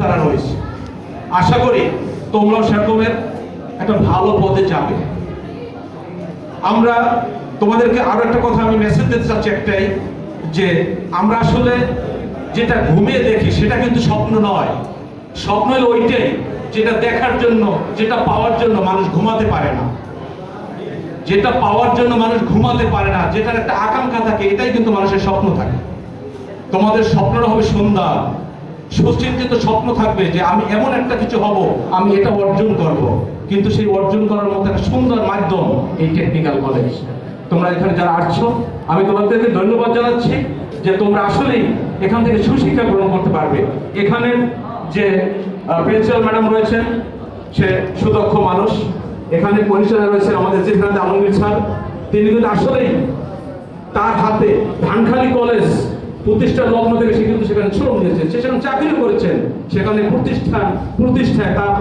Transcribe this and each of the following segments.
তারা রয়েছে। আশা করি তোমরাও সেরকমের একটা ভালো পদে যাবে। আমরা তোমাদেরকে আরো একটা কথা আমি মেসেজ দিতে চাচ্ছি, একটাই, যে আমরা আসলে যেটা ঘুমিয়ে দেখি সেটা কিন্তু স্বপ্ন নয়। স্বপ্ন হলো ওইটাই যেটা দেখার জন্য, যেটা পাওয়ার জন্য মানুষ ঘুমাতে পারে না, যেটা পাওয়ার জন্য মানুষ ঘুমাতে পারে না, যেটার একটা আকাঙ্ক্ষা থাকে, এটাই কিন্তু মানুষের স্বপ্ন থাকে। তোমাদের স্বপ্নটা হবে সুন্দর, সুচিন্তিত স্বপ্ন থাকবে যে আমি এমন একটা কিছু হব, আমি এটা অর্জন করব। কিন্তু সেই অর্জন করার মতো একটা সুন্দর মাধ্যম এই টেকনিক্যাল কলেজ। তোমরা এখানে যারা আসছো, আমি তোমাদেরকে ধন্যবাদ জানাচ্ছি যে তোমরা আসলেই এখান থেকে সুশিক্ষা গ্রহণ করতে পারবে। এখানে যে প্রিন্সিপাল ম্যাডাম রয়েছেন, সে সুদক্ষ মানুষ। এখানে পরিচালনা রয়েছে আমাদের জিফরাত আলমগীর স্যার, তিনি কিন্তু আসলেই তার হাতে ধানখালী কলেজ প্রতিষ্ঠার লগ্ন থেকে সে কিন্তু সেখানে শ্রম দিয়েছেন, সে সেখানে চাকরিও করেছেন, সেখানে প্রতিষ্ঠায় তার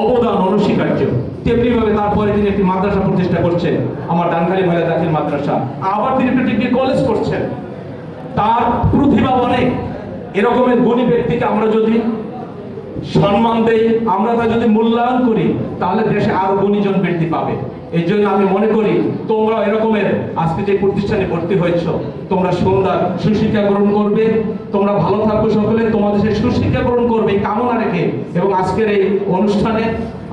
অবদান অনস্বীকার্য। তেমনি ভাবে তারপরে তিনি একটি মাদ্রাসা প্রতিষ্ঠা করছেন, আমার ধানখালী মহিলা দাখিল মাদ্রাসা। আবার তিনি একটি ডিগ্রি কলেজ করছেন। তার প্রতিভা অনেক। এরকমের গুণী ব্যক্তিকে আমরা যদি সম্মান দেই, আমরা তা যদি মূল্যায়ন করি, তাহলে দেশে আরো গুণীজন বৃদ্ধি পাবে। এই জন্য আমি মনে করি তোমরা এরকমের আজকে যে প্রতিষ্ঠানে ভর্তি হয়েছ, তোমরা সুন্দর সুশিক্ষা গ্রহণ করবে, তোমরা ভালো থাকবে, সকলে তোমাদের সেই সুশিক্ষা গ্রহণ করবে এই কামনা রেখে। এবং আজকের এই অনুষ্ঠানে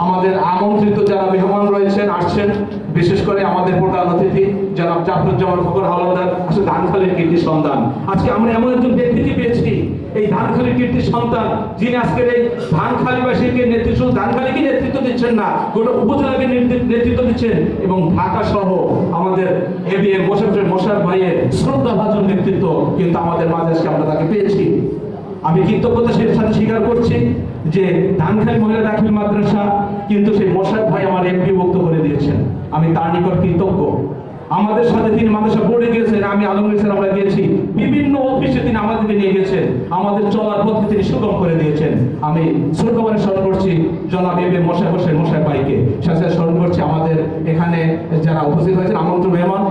আমাদের আমন্ত্রিত যারা মেহমান রয়েছেন, আসছেন, বিশেষ করে আমাদের প্রধান অতিথি জনাব জাফরুজ্জামান ফখর হাওলাদার, আসলে ধানখালীর কীর্তি সন্তান। আজকে আমরা এমন একজন ব্যক্তিকে পেয়েছি, এই ধানখালীর কীর্তি সন্তান, যিনি আজকের এই ধানখালীবাসীকে নেতৃত্ব, ধানখালীকে নেতৃত্ব দিচ্ছেন না, গোটা উপজেলাকে নেতৃত্ব দিচ্ছেন, এবং ঢাকা সহ আমাদের এবিএম মোশাররফ ভাইয়ের শ্রদ্ধাভাজন নেতৃত্ব কিন্তু আমাদের মাঝে আজকে আমরা তাকে পেয়েছি। আমি কৃতজ্ঞতার সাথে স্বীকার করছি যে ধানখালী মহিলা দাখিল মাদ্রাসা কিন্তু সেই মোশাররফ ভাই আমার এমপি ভুক্ত করে দিয়েছেন, আমি তার নিকট কৃতজ্ঞ। আমাদের সাথে তিনি মাদ্রাসা বোর্ডে গিয়েছেন, আমি আলমগীর স্যার আমরা গিয়েছি, বিভিন্ন অফিসে তিনি আমাদেরকে নিয়ে গেছেন, আমাদের চলার পথে তিনি সুগম করে দিয়েছেন। আমি শ্রদ্ধাভাবে স্মরণ করছি জনাব এবিএম মোশাররফ ভাইকে, সাথে স্মরণ করছি আমাদের এখানে যারা উপস্থিত হয়েছেন আমন্ত্রিত মেহমান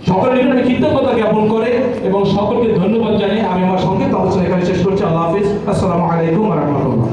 সকলের জন্য কৃতজ্ঞতা জ্ঞাপন করে এবং সকলকে ধন্যবাদ জানিয়ে আমি আমার সংক্ষিপ্ত আলোচনা এখানে শেষ করছি। আল্লাহ হাফিজ, আসসালামু আলাইকুম ওয়া রাহমাতুল্লাহ।